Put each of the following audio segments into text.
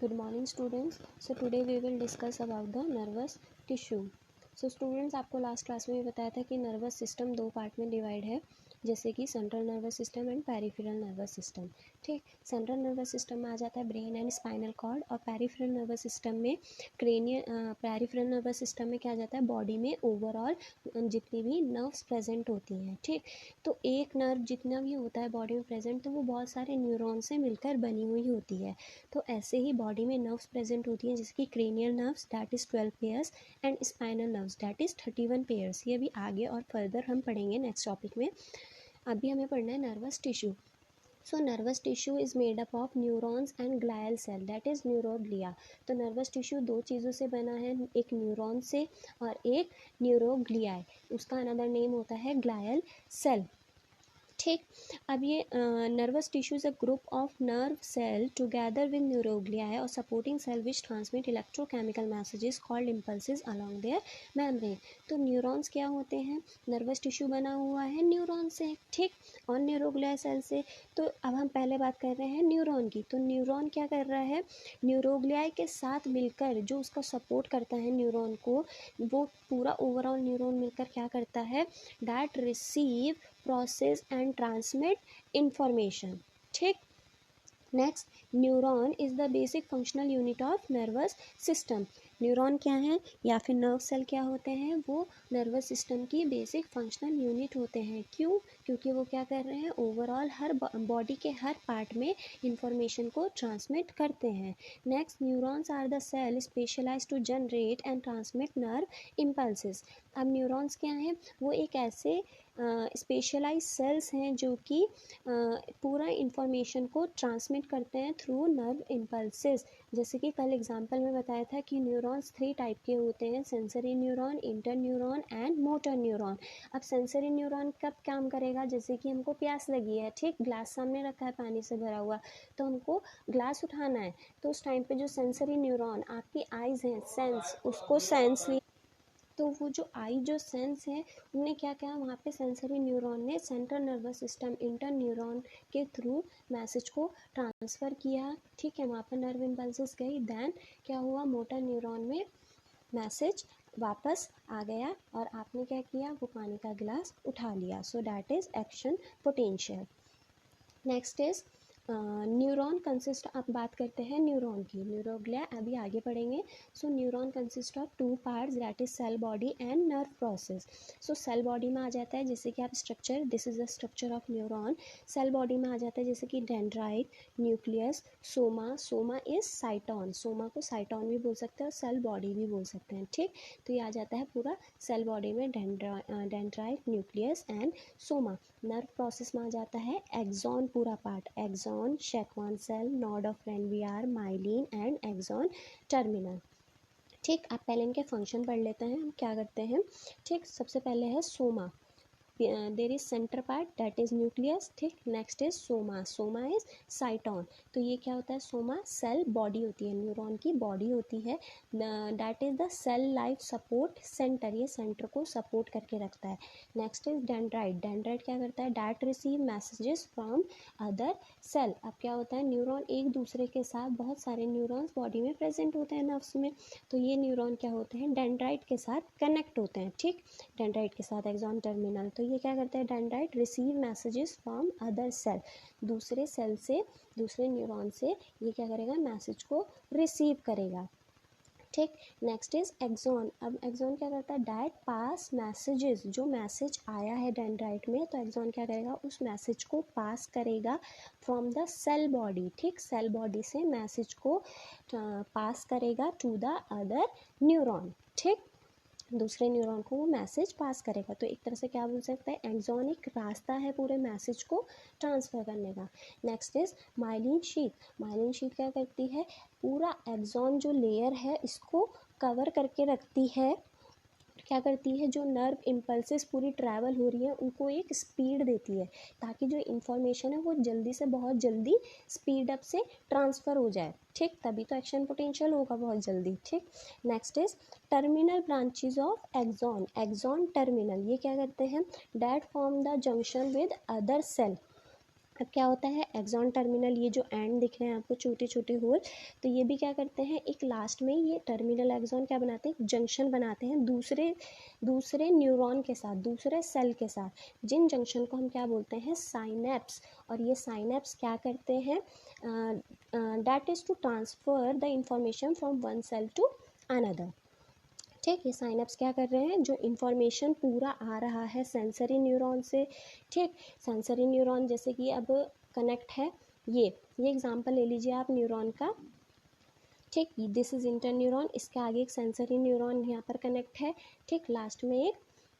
Good morning students. So today we will discuss about the nervous tissue. So students, आपको last class में भी बताया था कि नर्वस सिस्टम दो पार्ट में डिवाइड है, जैसे कि central nervous system and peripheral nervous system. ठीक, सेंट्रल नर्वस सिस्टम में आ जाता है ब्रेन एंड स्पाइनल कॉर्ड, और पेरिफेरल नर्वस सिस्टम में पेरिफेरल नर्वस सिस्टम में क्या आ जाता है, बॉडी में ओवरऑल जितनी भी नर्व्स प्रेजेंट होती हैं. ठीक, तो एक नर्व जितना भी होता है बॉडी में प्रेजेंट, तो वो बहुत सारे न्यूरॉन से मिलकर बनी हुई होती है. तो ऐसे ही बॉडी में नर्व्स प्रेजेंट होती हैं, जैसे कि cranial nerves that is 12 pairs and spinal nerves that is 31 pairs. ये अभी आगे और फर्दर हम पढ़ेंगे नेक्स्ट टॉपिक में. अभी हमें पढ़ना है nervous tissue. So nervous tissue is made up of neurons and glial cell that is neuroglia. तो नर्वस टिश्यू दो चीज़ों से बना है, एक न्यूरॉन से और एक न्यूरोग्लिया. उसका अनदर नेम होता है ग्लायल सेल. ठीक, अब ये nervous tissue is a group of nerve cell together with neuroglia है और supporting cell which transmit electrochemical messages called impulses along their membrane. तो न्यूरॉन्स क्या होते हैं, नर्वस टिश्यू बना हुआ है न्यूरॉन से, ठीक, और न्यूरोग्लिया सेल से. तो अब हम पहले बात कर रहे हैं न्यूरॉन की. तो न्यूरॉन क्या कर रहा है, न्यूरोग्लिया के साथ मिलकर जो उसका सपोर्ट करता है न्यूरॉन को, वो पूरा ओवरऑल न्यूरॉन मिलकर क्या करता है, that receive, process and transmit information. ठीक, next, neuron is the basic functional unit of nervous system. Neuron क्या है या फिर नर्व सेल क्या होते हैं, वो नर्वस सिस्टम की बेसिक फंक्शनल यूनिट होते हैं. क्यों, क्योंकि वो क्या कर रहे हैं, ओवरऑल हर बॉडी के हर पार्ट में इंफॉर्मेशन को ट्रांसमिट करते हैं. Next, neurons are the cell specialise to generate and transmit nerve impulses. अब न्यूरॉन्स क्या हैं, वो एक ऐसे स्पेशलाइज सेल्स हैं जो कि पूरा इंफॉर्मेशन को ट्रांसमिट करते हैं थ्रू नर्व इम्पल्सेस. जैसे कि कल एग्जांपल में बताया था कि न्यूरॉन्स 3 टाइप के होते हैं, sensory neuron, inter neuron and motor neuron. अब सेंसरी न्यूरॉन कब काम करेगा, जैसे कि हमको प्यास लगी है, ठीक, ग्लास सामने रखा है पानी से भरा हुआ, तो हमको ग्लास उठाना है, तो उस टाइम पे जो सेंसरी न्यूरॉन, आपकी आइज़ हैं, सेंस, उसको सेंस, तो वो जो आई जो सेंस है, उन्हें क्या किया, वहाँ पे सेंसरी न्यूरॉन ने central nervous system inter neuron के थ्रू मैसेज को ट्रांसफ़र किया. ठीक है, वहाँ पर नर्व इम्पल्सेस गई, देन क्या हुआ, मोटर न्यूरॉन में मैसेज वापस आ गया और आपने क्या किया, वो पानी का गिलास उठा लिया. सो that is action potential. Next is neuron consist, अब बात करते हैं न्यूरॉन की. न्यूरोग्लिया अभी आगे पढ़ेंगे. So neuron consist of 2 parts that is cell body and nerve process. So cell body में आ जाता है, जैसे कि आप structure, this is the structure of neuron. Cell body में आ जाता है जैसे कि dendrite, nucleus, soma. Soma is cyton, soma को साइटॉन भी बोल सकते हैं और सेल बॉडी भी बोल सकते हैं. ठीक, तो ये आ जाता है पूरा सेल बॉडी में dendrite, nucleus and soma. Nerve process में आ जाता है एक्सॉन पूरा part, axon, Schwann cell, node of Ranvier, myelin and axon terminal. ठीक, आप पहले इनके फंक्शन पढ़ लेते हैं, हम क्या करते हैं. ठीक, सबसे पहले है soma, there is centre part that is nucleus. ठीक, next is soma, soma is cyton. तो ये क्या होता है, सोमा सेल बॉडी होती है, न्यूरॉन की बॉडी होती है. That is the cell life support centre, ये सेंटर को सपोर्ट करके रखता है. नेक्स्ट इज डेंड्राइट, डेंड्राइट क्या करता है, that receive messages from other cell. अब क्या होता है, न्यूरॉन एक दूसरे के साथ, बहुत सारे न्यूरॉन्स बॉडी में प्रेजेंट होते हैं नर्व्स में, तो ये न्यूरॉन क्या होते हैं, डेंड्राइट के साथ कनेक्ट होते हैं. ठीक, डेंड्राइट के साथ एक्सॉन टर्मिनल. तो ये क्या करता है, dendrite receive messages from other cell, दूसरे सेल से, दूसरे न्यूरॉन से ये क्या करेगा, मैसेज को रिसीव करेगा. ठीक, नेक्स्ट इज एक्सॉन. अब एक्सॉन क्या करता है, दैट पास मैसेजेस, जो मैसेज आया है डेंड्राइट में, तो एक्सॉन क्या करेगा, उस मैसेज को पास करेगा फ्रॉम द सेल बॉडी. ठीक, सेल बॉडी से मैसेज को पास करेगा टू द अदर न्यूरॉन. ठीक, दूसरे न्यूरॉन को वो मैसेज पास करेगा. तो एक तरह से क्या बोल सकते हैं, एक्सॉन एक रास्ता है पूरे मैसेज को ट्रांसफ़र करने का. Next is myelin sheath. Myelin sheath क्या करती है, पूरा एक्सॉन जो लेयर है इसको कवर करके रखती है. क्या करती है, जो नर्व इम्पल्सेस पूरी ट्रैवल हो रही है उनको एक स्पीड देती है, ताकि जो इन्फॉर्मेशन है वो जल्दी से बहुत जल्दी स्पीड अप से ट्रांसफ़र हो जाए. ठीक, तभी तो एक्शन पोटेंशियल होगा बहुत जल्दी. ठीक, next is terminal branches of axon. Axon terminal ये क्या करते हैं, that form the junction with other cell. अब क्या होता है, एक्सॉन टर्मिनल, ये जो एंड दिख रहे हैं आपको छोटे छोटे होल, तो ये भी क्या करते हैं, एक लास्ट में ये टर्मिनल एक्सॉन क्या बनाते हैं, जंक्शन बनाते हैं दूसरे न्यूरॉन के साथ, दूसरे सेल के साथ, जिन जंक्शन को हम क्या बोलते हैं, साइनेप्स। और ये साइनेप्स क्या करते हैं, that is to transfer the information from one cell to another. ठीक, ये साइनेप्स क्या कर रहे हैं, जो इन्फॉर्मेशन पूरा आ रहा है सेंसरी न्यूरॉन से, ठीक, सेंसरी न्यूरॉन जैसे कि अब कनेक्ट है, ये एग्जांपल ले लीजिए आप न्यूरॉन का, ठीक, दिस इज इंटर न्यूरॉन, इसके आगे एक सेंसरी न्यूरॉन यहाँ पर कनेक्ट है, ठीक, लास्ट में एक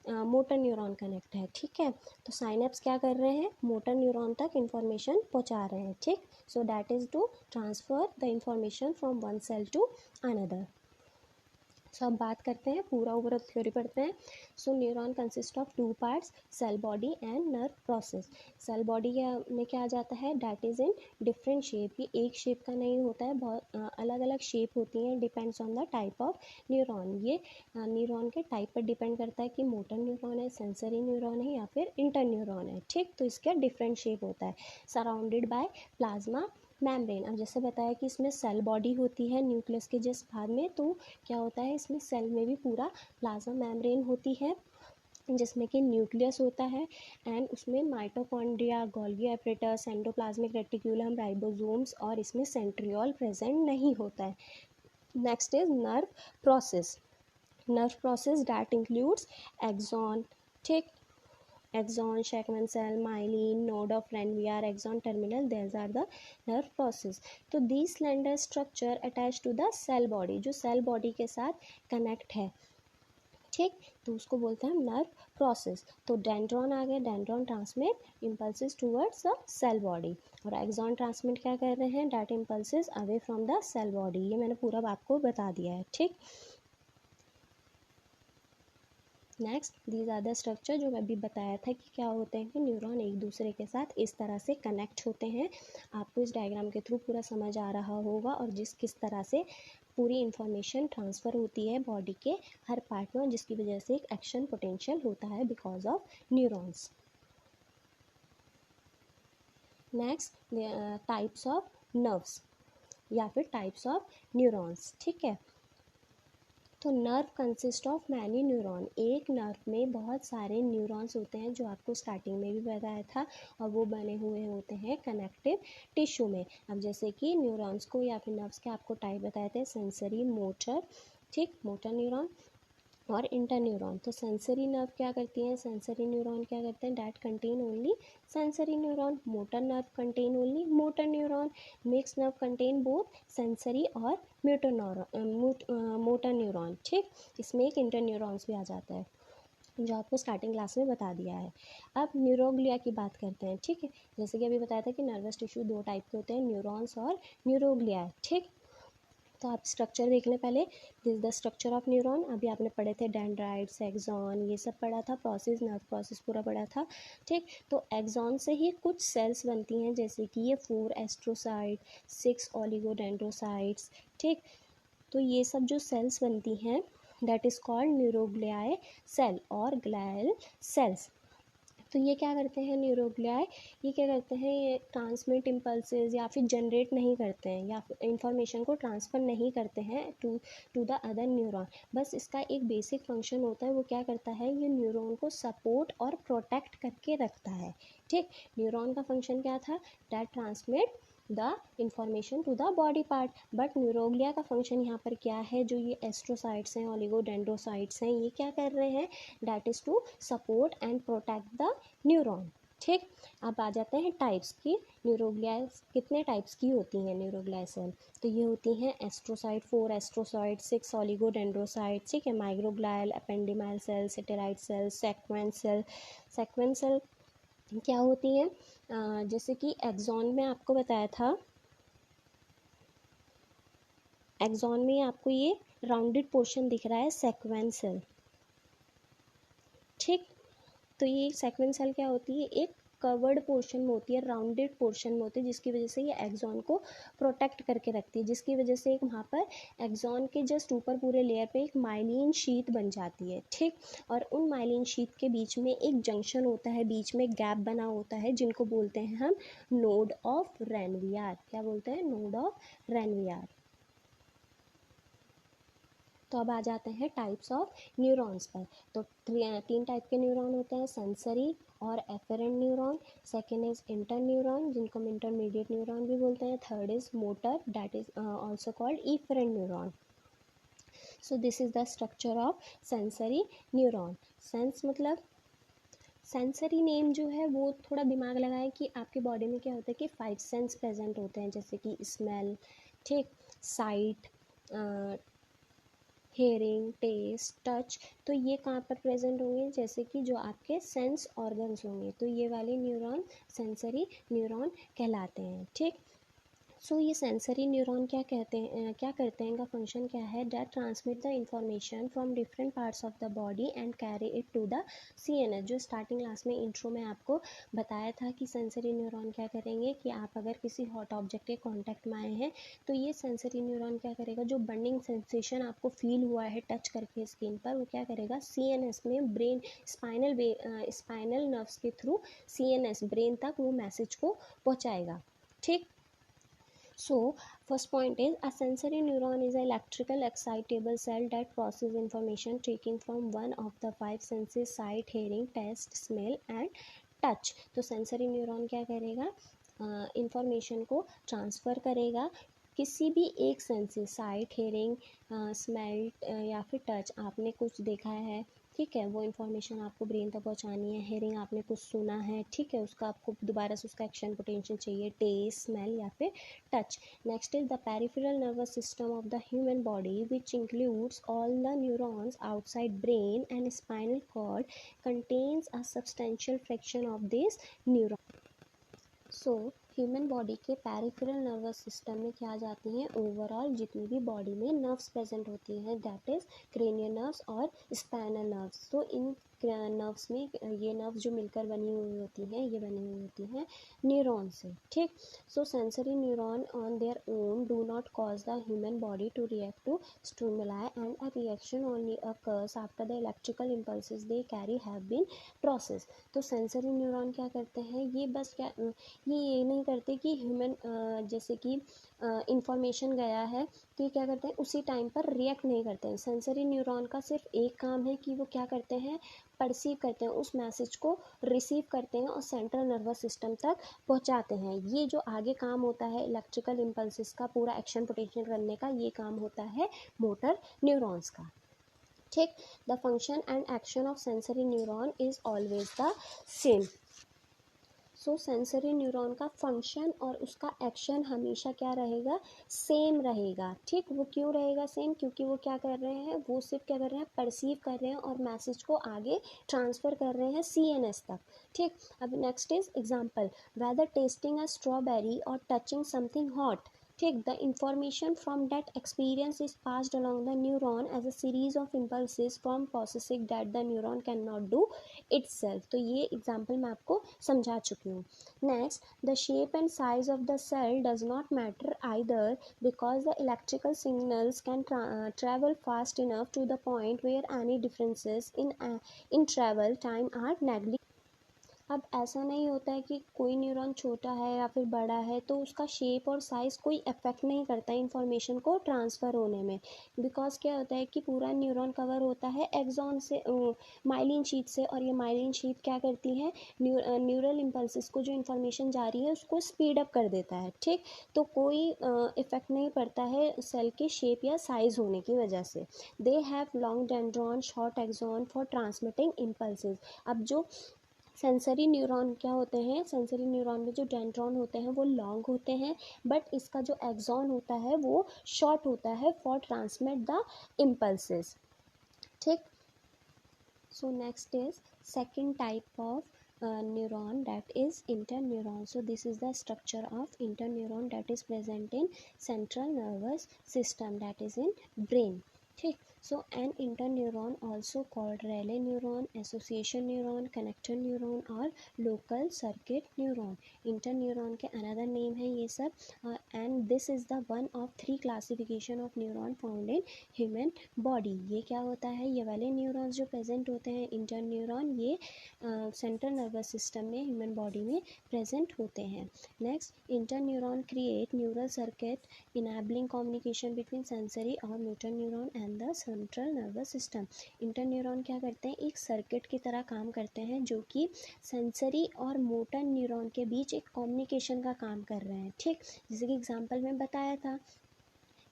मोटर न्यूरॉन कनेक्ट है, ठीक है। तो साइनेप्स क्या कर रहे हैं, मोटर न्यूरॉन तक इंफॉर्मेशन पहुँचा रहे हैं, ठीक, so that is to transfer the information from one cell to another. So अब बात करते हैं, पूरा ओवरऑल थ्योरी पढ़ते हैं। So neuron consist of two parts, cell body and nerve process. Cell body में क्या आ जाता है, that is in different shape, ये एक शेप का नहीं होता है, बहुत अलग अलग शेप होती हैं, depends on the type of neuron. ये न्यूरॉन के टाइप पर डिपेंड करता है कि मोटर न्यूरॉन है, सेंसरी न्यूरॉन है या फिर इंटर न्यूरॉन है, ठीक, तो इसका डिफरेंट शेप होता है। Surrounded by plasma membrane. अब जैसे बताया कि इसमें सेल बॉडी होती है न्यूक्लियस के जस्ट बाद में, तो क्या होता है, इसमें सेल में भी पूरा प्लाज्मा मेम्ब्रेन होती है, जिसमें कि न्यूक्लियस होता है, एंड उसमें mitochondria, Golgi apparatus, endoplasmic reticulum, ribosomes और इसमें सेंट्रियोल प्रेजेंट नहीं होता है। Next is nerve process. Nerve process that includes axon, ठीक, axon, Schwann cell, myelin, node of Ranvier, axon terminal, these are the nerve process. तो these slender structure attached to the cell body, जो cell body के साथ connect है, ठीक, तो उसको बोलते हैं नर्व प्रोसेस। तो डेंड्रॉन आ गया, dendron transmit impulses towards the cell body, और एक्सॉन ट्रांसमिट क्या कर रहे हैं, that impulses away from the cell body. ये मैंने पूरा आपको बता दिया है, ठीक। Next, these are the structure, जो मैं अभी बताया था कि क्या होते हैं कि न्यूरॉन एक दूसरे के साथ इस तरह से कनेक्ट होते हैं। आपको इस डायग्राम के थ्रू पूरा समझ आ रहा होगा, और किस तरह से पूरी इंफॉर्मेशन ट्रांसफ़र होती है बॉडी के हर पार्ट में, जिसकी वजह से एक एक्शन पोटेंशियल होता है because of neurons. Next, types of nerves या फिर टाइप्स ऑफ न्यूरॉन्स, ठीक है। तो nerve consist of many neuron, एक नर्व में बहुत सारे न्यूरॉन्स होते हैं, जो आपको स्टार्टिंग में भी बताया था, और वो बने हुए होते हैं कनेक्टिव टिश्यू में। अब जैसे कि न्यूरॉन्स को या फिर नर्व्स के आपको टाइप बताए थे, सेंसरी, मोटर, ठीक, मोटर न्यूरॉन और इंटर न्यूरॉन। तो सेंसरी नर्व क्या करती हैं, सेंसरी न्यूरॉन क्या करते हैं, that contain only sensory neuron. Motor nerve contain only motor neuron. Mix nerve contain both sensory और मोटर न्यूरॉन, ठीक। इसमें एक इंटर न्यूरॉन्स भी आ जाता है, जो आपको स्टार्टिंग क्लास में बता दिया है। अब न्यूरोग्लिया की बात करते हैं, ठीक है। जैसे कि अभी बताया था कि नर्वस टिश्यू दो टाइप के होते हैं, न्यूरॉन्स और न्यूरोग्लिया, ठीक। तो आप स्ट्रक्चर देख लें पहले, this the structure of neuron. अभी आपने पढ़े थे डेंड्राइट्स, एक्सॉन, ये सब पढ़ा था, प्रोसेस, नर्व प्रोसेस पूरा पढ़ा था, ठीक। तो एक्सॉन से ही कुछ सेल्स बनती हैं, जैसे कि ये 4 एस्ट्रोसाइट, 6 ओलिगोडेंड्रोसाइट्स, ठीक। तो ये सब जो सेल्स बनती हैं, दैट इज़ कॉल्ड न्यूरोग्लियाई सेल और ग्लायल सेल्स। तो ये क्या करते हैं, न्यूरोग्लियाई, ये क्या करते हैं, ये ट्रांसमिट इम्पल्सेस या फिर जनरेट नहीं करते हैं, या फिर इंफॉर्मेशन को ट्रांसफ़र नहीं करते हैं टू द अदर न्यूरॉन। बस इसका एक बेसिक फंक्शन होता है, वो क्या करता है, ये न्यूरॉन को सपोर्ट और प्रोटेक्ट करके रखता है, ठीक। न्यूरॉन का फंक्शन क्या था, that transmit the information to the body part, but neuroglia का फंक्शन यहाँ पर क्या है, जो ये एस्ट्रोसाइट्स हैं, ओलिगोडेंड्रोसाइट्स हैं, ये क्या कर रहे हैं, that is to support and protect the neuron, ठीक। अब आ जाते हैं टाइप्स की। न्यूरोग्लिया कितने टाइप्स की होती हैं न्यूरोग्लिया सेल, तो ये होती हैं एस्ट्रोसाइट, 4 एस्ट्रोसाइट, 6 ओलिगोडेंड्रोसाइट, ठीक है, microglial, ependymal cell, satellite cell, Schwann cell. Schwann cell क्या होती हैं, जैसे कि एक्सॉन में आपको बताया था, एक्सॉन में आपको ये राउंडेड पोर्शन दिख रहा है, सेक्वेंस सेल, ठीक। तो ये सेक्वेंस सेल क्या होती है, एक कवर्ड पोर्शन में होती है, राउंडेड पोर्शन में होती है, जिसकी वजह से ये एक्सॉन को प्रोटेक्ट करके रखती है, जिसकी वजह से एक वहाँ पर एक्सॉन के जस्ट ऊपर पूरे लेयर पे एक माइलिन शीट बन जाती है, ठीक। और उन माइलिन शीट के बीच में एक जंक्शन होता है, बीच में गैप बना होता है, जिनको बोलते हैं हम नोड ऑफ रेनवियर। क्या बोलते हैं? Node of Ranvier. तो अब आ जाते हैं टाइप्स ऑफ न्यूरॉन्स पर। तो तीन टाइप के न्यूरॉन होते हैं, सेंसरी और efferent neuron. Second is inter neuron, जिनको हम इंटरमीडिएट न्यूरॉन भी बोलते हैं। Third is motor, that is also called efferent neuron. So this is the structure of sensory neuron. Sense मतलब सेंसरी नेम जो है वो थोड़ा दिमाग लगाए कि आपके बॉडी में क्या होता है कि 5 सेंस प्रेजेंट होते हैं, जैसे कि स्मेल, ठीक, साइट, हेयरिंग, टेस्ट, टच। तो ये कहाँ पर प्रेजेंट होंगे? जैसे कि जो आपके सेंस ऑर्गन्स होंगे, तो ये वाले न्यूरॉन सेंसरी न्यूरॉन कहलाते हैं, ठीक। सो ये सेंसरी न्यूरॉन क्या कहते हैं, क्या करते हैं, इनका फंक्शन क्या है? That transmit the information from different parts of the body and carry it to the CNS। जो स्टार्टिंग क्लास में इंट्रो में आपको बताया था कि सेंसरी न्यूरॉन क्या करेंगे कि आप अगर किसी हॉट ऑब्जेक्ट के कांटेक्ट में आए हैं तो ये सेंसरी न्यूरॉन क्या करेगा, जो बर्निंग सेंसेशन आपको फील हुआ है टच करके स्किन पर, वो क्या करेगा, CNS में ब्रेन स्पाइनल नर्व्स के थ्रू CNS ब्रेन तक वो मैसेज को पहुँचाएगा, ठीक। So, first point is a sensory neuron is an electrical excitable cell that processes information taken from one of the 5 senses: sight, hearing, taste, smell and touch। तो sensory neuron क्या करेगा, information को transfer करेगा किसी भी एक sense से, site, hearing, smell या फिर टच। आपने कुछ देखा है, ठीक है, वो इन्फॉर्मेशन आपको ब्रेन तक पहुंचानी है। हेयरिंग, आपने कुछ सुना है, ठीक है, उसका आपको दोबारा से उसका एक्शन पोटेंशियल चाहिए। टेस्ट, स्मेल या फिर touch. Next is the peripheral nervous system of the human body which includes all the neurons outside brain and spinal cord contains a substantial fraction of this neuron. So human body के peripheral nervous system में क्या आ जाती हैं, overall जितनी भी body में nerves present होती हैं, दैट इज क्रेनियल नर्व्स और स्पाइनल नर्व्स। तो इन नर्व्स में ये नर्व्स जो मिलकर बनी हुई होती हैं, ये बनी हुई होती हैं न्यूरॉन से, ठीक। So sensory neuron on their own do not cause the human body to react to stimuli and a reaction only occurs after the electrical impulses they carry have been processed। तो sensory neuron क्या करते हैं, ये बस क्या ये नहीं करते कि ह्यूमन जैसे कि इंफॉर्मेशन गया है तो ये क्या करते हैं, उसी टाइम पर रिएक्ट नहीं करते हैं। सेंसरी न्यूरॉन का सिर्फ एक काम है कि वो क्या करते हैं, परसीव करते हैं, उस मैसेज को रिसीव करते हैं और सेंट्रल नर्वस सिस्टम तक पहुंचाते हैं। ये जो आगे काम होता है इलेक्ट्रिकल इम्पल्सिस का पूरा एक्शन पोटेंशियल करने का, ये काम होता है मोटर न्यूरॉन्स का, ठीक। The function and action of sensory neuron is always the same. So sensory neuron का फंक्शन और उसका एक्शन हमेशा क्या रहेगा, सेम रहेगा, ठीक। वो क्यों रहेगा सेम, क्योंकि वो क्या कर रहे हैं, वो सिर्फ क्या कर रहे हैं, परसीव कर रहे हैं और मैसेज को आगे ट्रांसफ़र कर रहे हैं CNS तक, ठीक। अब next is example, whether testing a strawberry और टचिंग समथिंग हॉट, ठीक। The information from that experience is passed along the neuron as a series of impulses from processing that the neuron can not do itself। तो ये example मैं आपको समझा चुकी हूँ। Next, the shape and size of the cell does not matter either because the electrical signals can travel fast enough to the point where any differences in travel time are negligible। अब ऐसा नहीं होता है कि कोई neuron छोटा है या फिर बड़ा है तो उसका शेप और साइज़ कोई इफेक्ट नहीं करता है इंफॉर्मेशन को ट्रांसफ़र होने में, बिकॉज क्या होता है कि पूरा न्यूरॉन कवर होता है एक्सॉन से, माइलिन शीट से, और ये माइलिन शीट क्या करती है, न्यूरल इम्पल्सिस को जो इन्फॉर्मेशन जा रही है उसको स्पीड अप कर देता है, ठीक। तो कोई इफेक्ट नहीं पड़ता है सेल के शेप या साइज़ होने की वजह से। They have long dendron short axon for transmitting impulses. अब जो सेंसरी न्यूरॉन क्या होते हैं, सेंसरी न्यूरॉन में जो डेंड्रॉन होते हैं वो लॉन्ग होते हैं, बट इसका जो एक्सॉन होता है वो शॉर्ट होता है फॉर ट्रांसमिट द इम्पल्सिस, ठीक। So next is second type of neuron, that is interneuron। So this is the structure of interneuron that is present in central nervous system, that is in brain। ठीक। So an interneuron also called relay neuron, association neuron, connector neuron और local circuit neuron. Interneuron के another name है ये सब, and this is the one of 3 classification of neuron found in human body. ये क्या होता है, ये वाले न्यूरॉन्स जो प्रेजेंट होते हैं इंटरन्यूरॉन, ये सेंट्रल नर्वस सिस्टम में ह्यूमन बॉडी में प्रेजेंट होते हैं। Next, interneuron create neural circuit enabling communication between sensory और motor neuron and the central nervous system। Interneuron क्या करते हैं, एक सर्किट की तरह काम करते हैं जो कि सेंसरी और मोटर न्यूरॉन के बीच एक कम्युनिकेशन का काम कर रहे हैं। ठीक, जैसे कि एग्जांपल में बताया था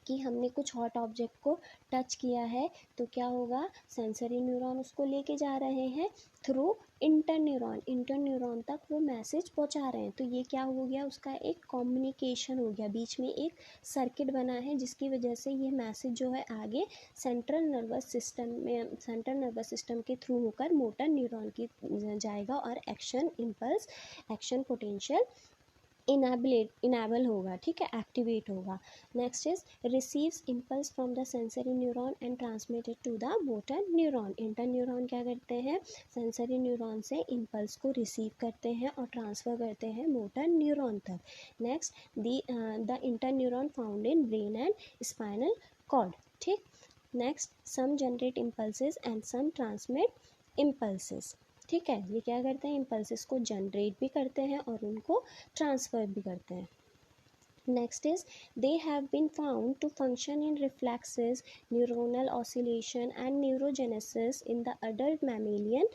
कि हमने कुछ हॉट ऑब्जेक्ट को टच किया है तो क्या होगा, सेंसरी न्यूरॉन उसको लेके जा रहे हैं थ्रू इंटरन्यूरॉन तक वो मैसेज पहुंचा रहे हैं। तो ये क्या हो गया, उसका एक कम्युनिकेशन हो गया, बीच में एक सर्किट बना है जिसकी वजह से ये मैसेज जो है आगे सेंट्रल नर्वस सिस्टम के थ्रू होकर मोटर न्यूरॉन की जाएगा और action impulse, action potential enable होगा। ठीक है, एक्टिवेट होगा। Next is receives impulse from the sensory neuron and transmitted to the motor neuron. Interneuron क्या करते हैं, सेंसरी न्यूरॉन से इम्पल्स को रिसीव करते हैं और ट्रांसफ़र करते हैं मोटर न्यूरॉन तक। Next, the interneuron found in brain and spinal cord. ठीक। Next, some generate impulses and some transmit impulses. ठीक है, ये क्या करते हैं, इम्पल्सेस को जनरेट भी करते हैं और उनको ट्रांसफ़र भी करते हैं। Next is they have been found to function in reflexes, neuronal oscillation and neurogenesis in the adult mammalian.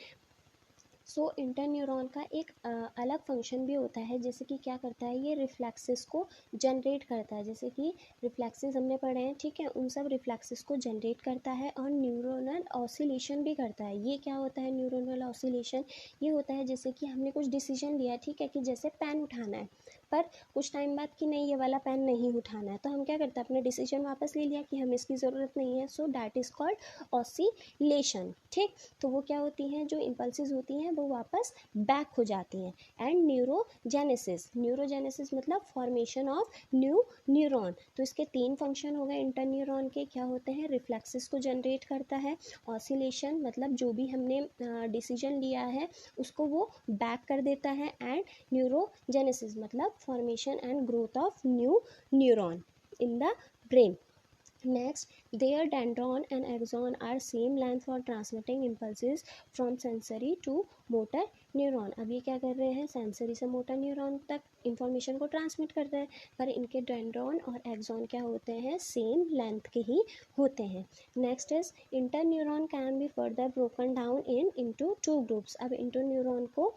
So interneuron का एक अलग फंक्शन भी होता है, जैसे कि क्या करता है, ये रिफ्लेक्सेस को जनरेट करता है। जैसे कि रिफ्लेक्सेस हमने पढ़े हैं, ठीक है, उन सब रिफ्लेक्सेस को जनरेट करता है और न्यूरोनल ऑसिलेशन भी करता है। ये क्या होता है न्यूरोनल ऑसिलेशन, ये होता है जैसे कि हमने कुछ डिसीजन लिया, ठीक है, कि जैसे पेन उठाना है, पर कुछ टाइम बाद कि नहीं ये वाला पेन नहीं उठाना है, तो हम क्या करते हैं, अपने डिसीजन वापस ले लिया कि हमें इसकी ज़रूरत नहीं है। So that is called oscillation. ठीक, तो वो क्या होती हैं, जो इम्पल्सेस होती हैं वो वापस बैक हो जाती हैं। एंड न्यूरोजेनेसिस मतलब फॉर्मेशन ऑफ न्यू न्यूरॉन। तो इसके 3 फंक्शन हो गए इंटरन्यूरॉन के, क्या होते हैं, रिफ्लेक्सेस को जनरेट करता है, ऑसिलेशन मतलब जो भी हमने डिसीजन लिया है उसको वो बैक कर देता है, एंड न्यूरोजेनेसिस मतलब formation and growth of new neuron in the brain. Next, their dendron and axon are same length for transmitting impulses from sensory to motor neuron। अब ये क्या कर रहे हैं, सेंसरी से मोटर न्यूरॉन तक इंफॉर्मेशन को ट्रांसमिट करते हैं, पर इनके डेंड्रॉन और एक्सॉन क्या होते हैं, सेम लेंथ के ही होते हैं। Next is interneuron can be further broken down into 2 groups. अब इंटरन्यूरॉन को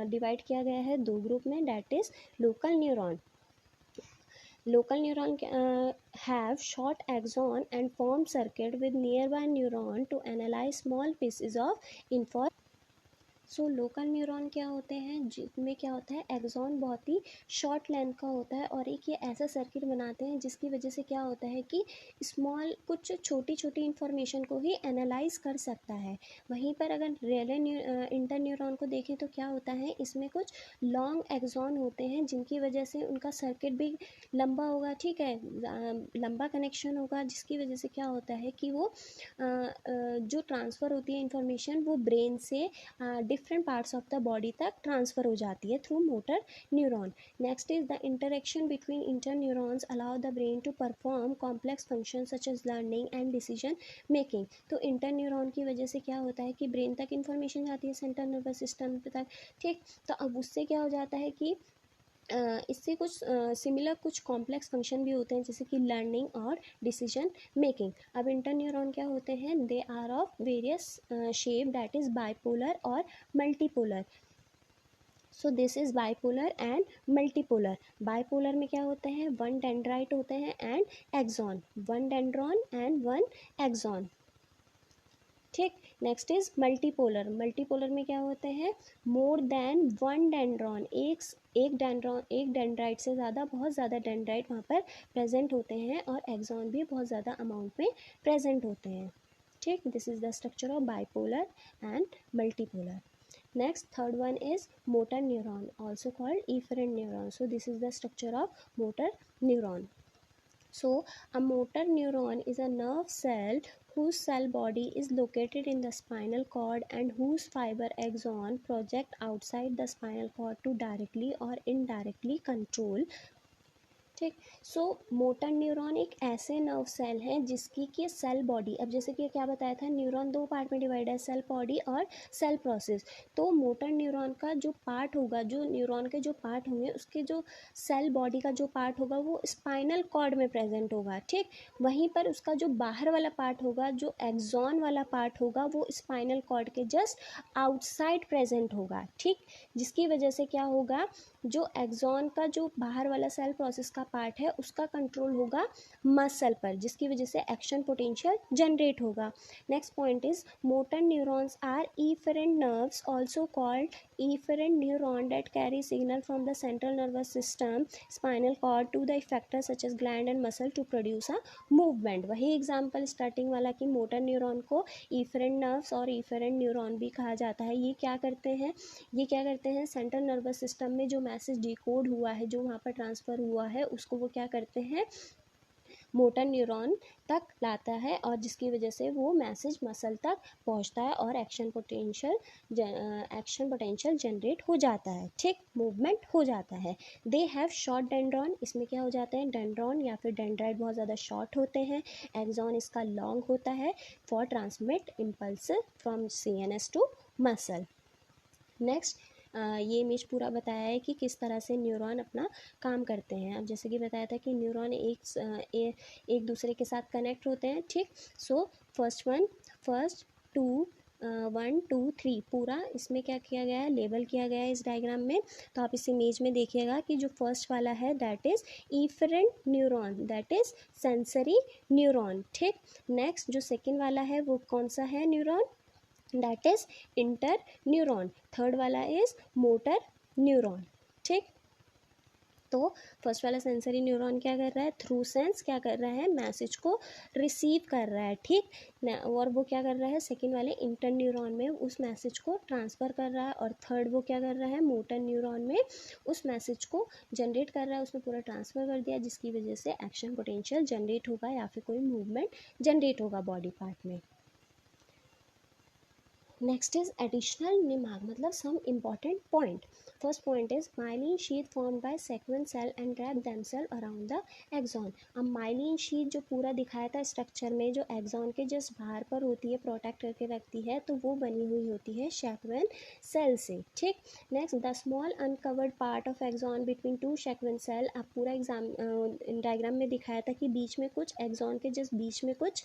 डिवाइड किया गया है 2 ग्रुप में, that is local neuron. Local neuron have short axon and form circuit with nearby neuron to analyze small pieces of information। So local neuron क्या होते हैं, जिनमें क्या होता है, एक्सॉन बहुत ही शॉर्ट लेंथ का होता है और एक ये ऐसा सर्किट बनाते हैं जिसकी वजह से क्या होता है कि स्मॉल कुछ छोटी छोटी इन्फॉर्मेशन को ही एनालाइज कर सकता है। वहीं पर अगर रेले इंटर न्यूरॉन को देखें तो क्या होता है, इसमें कुछ लॉन्ग एक्सॉन होते हैं जिनकी वजह से उनका सर्किट भी लंबा होगा। ठीक है, लंबा कनेक्शन होगा, जिसकी वजह से क्या होता है कि वो जो ट्रांसफ़र होती है इन्फॉर्मेशन वो ब्रेन से different parts of the body तक ट्रांसफ़र हो जाती है through motor neuron. Next is the interaction between inter neurons allow the brain to perform complex function such as learning and decision making. तो inter neuron की वजह से क्या होता है कि ब्रेन तक इन्फॉर्मेशन जाती है, सेंट्रल नर्वस सिस्टम तक। ठीक, तो अब उससे क्या हो जाता है कि इससे कुछ सिमिलर कुछ कॉम्प्लेक्स फंक्शन भी होते हैं जैसे कि लर्निंग और डिसीजन मेकिंग। अब इंटरन्यूरॉन क्या होते हैं, they are of various shape, that is bipolar और multipolar. So this is bipolar and multipolar. Bipolar में क्या होते हैं, 1 डेंड्राइट होते हैं and axon, 1 dendron and 1 axon. ठीक, नेक्स्ट इज मल्टीपोलर। मल्टीपोलर में क्या होते हैं, मोर देन 1 डेंड्रॉन, एक डेंड्राइट से ज़्यादा, बहुत ज़्यादा डेंड्राइट वहाँ पर प्रेजेंट होते हैं और एक्सॉन भी बहुत ज़्यादा अमाउंट में प्रेजेंट होते हैं। ठीक, this is the structure of bipolar and multipolar. Next third one is motor neuron, also called efferent neuron. So this is the structure of motor neuron. So a motor neuron is a nerve cell whose cell body is located in the spinal cord and whose fiber axon project outside the spinal cord to directly or indirectly control. ठीक। सो motor neuron एक ऐसे nerve cell है जिसकी कि cell body, अब जैसे कि क्या बताया था, न्यूरॉन दो पार्ट में डिवाइड है, सेल बॉडी और सेल प्रोसेस। तो मोटर न्यूरॉन का जो पार्ट होगा, जो न्यूरॉन के जो पार्ट होंगे, उसके जो सेल बॉडी का जो पार्ट होगा वो स्पाइनल कॉर्ड में प्रेजेंट होगा। ठीक। वहीं पर उसका जो बाहर वाला पार्ट होगा, जो एक्सॉन वाला पार्ट होगा, वो स्पाइनल कॉर्ड के जस्ट आउटसाइड प्रेजेंट होगा। ठीक। जिसकी वजह से क्या होगा, जो एक्सॉन का जो बाहर वाला सेल प्रोसेस का पार्ट है उसका कंट्रोल होगा मसल पर, जिसकी वजह से एक्शन पोटेंशियल जनरेट होगा। Next point is motor neurons are efferent nerves also called efferent neuron that carry signal from the central nervous system spinal cord to the effector such as gland and muscle to produce a movement। वही example starting वाला कि motor neuron को efferent nerves और efferent neuron भी कहा जाता है। ये क्या करते हैं, सेंट्रल नर्वस सिस्टम में जो मैसेज डिकोड हुआ है, जो वहाँ पर ट्रांसफ़र हुआ है, उसको वो क्या करते हैं, मोटर न्यूरॉन तक लाता है और जिसकी वजह से वो मैसेज मसल तक पहुंचता है और एक्शन पोटेंशियल जनरेट हो जाता है। ठीक। मूवमेंट हो जाता है। दे हैव शॉर्ट डेंड्रॉन, इसमें क्या हो जाता है, डेंड्रॉन या फिर डेंड्राइट बहुत ज़्यादा शॉर्ट होते हैं। एक्सॉन इसका लॉन्ग होता है for transmit impulse from CNS to muscle. Next, ये इमेज पूरा बताया है कि किस तरह से न्यूरॉन अपना काम करते हैं। अब जैसे कि बताया था कि न्यूरॉन एक दूसरे के साथ कनेक्ट होते हैं। ठीक। सो फर्स्ट टू 1 2 3 पूरा इसमें क्या किया गया है, लेबल किया गया है इस डायग्राम में। तो आप इस इमेज में देखिएगा कि जो फर्स्ट वाला है that is efferent neuron, that is sensory neuron. ठीक। नेक्स्ट जो सेकेंड वाला है वो कौन सा है neuron, that is inter neuron. Third वाला इज मोटर न्यूरॉन। ठीक। तो फर्स्ट वाला सेंसरी न्यूरॉन क्या कर रहा है, थ्रू सेंस क्या कर रहा है, मैसेज को रिसीव कर रहा है। ठीक। और वो क्या कर रहा है, सेकंड वाले इंटर न्यूरॉन में उस मैसेज को ट्रांसफ़र कर रहा है और थर्ड वो क्या कर रहा है, मोटर न्यूरॉन में उस मैसेज को जनरेट कर रहा है, उसमें पूरा ट्रांसफ़र कर दिया, जिसकी वजह से एक्शन पोटेंशियल जनरेट होगा या फिर कोई मूवमेंट जनरेट होगा बॉडी पार्ट में। नेक्स्ट इज एडिशनल निमाग, मतलब some important point. First point is myelin sheath form by sequence cell and wrap themselves around the axon. अब माइलिन शीथ जो पूरा दिखाया था स्ट्रक्चर में, जो एक्सॉन के जस्ट बाहर पर होती है, प्रोटेक्ट करके रखती है, तो वो बनी हुई होती है शेक्वेन सेल से। ठीक। Next, the small uncovered part of axon between two Schwann cell. अब पूरा डायग्राम में दिखाया था कि बीच में कुछ एक्सॉन के जस्ट बीच में कुछ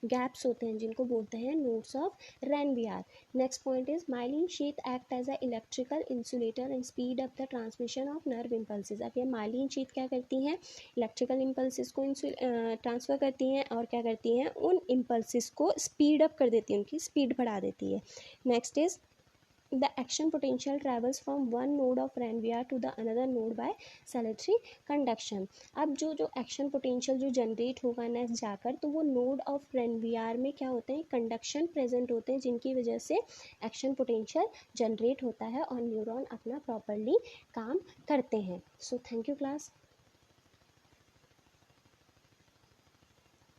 गैप्स होते हैं जिनको बोलते हैं nodes of Ranvier. Next point is myelin sheath act as a electrical insulator and speed up the transmission of nerve impulses। अब ये myelin sheath क्या करती हैं, इलेक्ट्रिकल इम्पल्सिस को ट्रांसफ़र करती हैं और क्या करती हैं, उन इम्पल्सिस को स्पीड अप कर देती हैं, उनकी स्पीड बढ़ा देती है। Next is the action potential travels from one node of Ranvier to the another node by solitary conduction। अब जो एक्शन पोटेंशियल जो जनरेट होगा नेक्स्ट जाकर, तो वो नोड ऑफ रेनवियर में क्या होते हैं, कंडक्शन प्रेजेंट होते हैं, जिनकी वजह से एक्शन पोटेंशियल जनरेट होता है और न्यूरॉन अपना प्रॉपरली काम करते हैं। So thank you class.